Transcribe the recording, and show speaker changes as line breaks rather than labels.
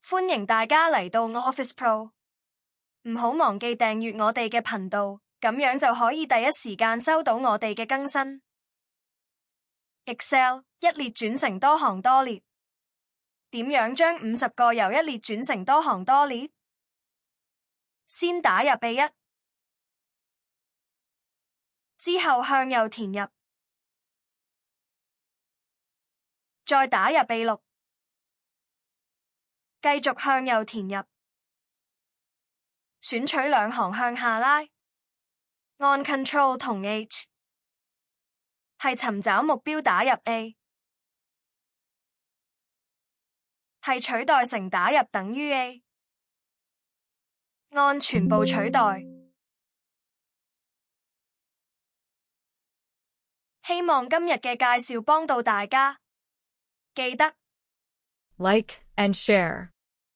歡迎大家嚟到 Office Pro， 唔好忘記訂閱我哋嘅頻道，咁樣就可以第一時間收到我哋嘅更新。Excel 一列轉成多行多列，點樣將50個由一列轉成多行多列？先打入 A1，之後向右填入，再打入 A6，繼續向右填入，選取兩行向下拉，按 Ctrl 同 H， 係尋找目標打入 A， 係取代成打入等於 A， 按全部取代。希望今日嘅介紹幫到大家，記得
Like and share.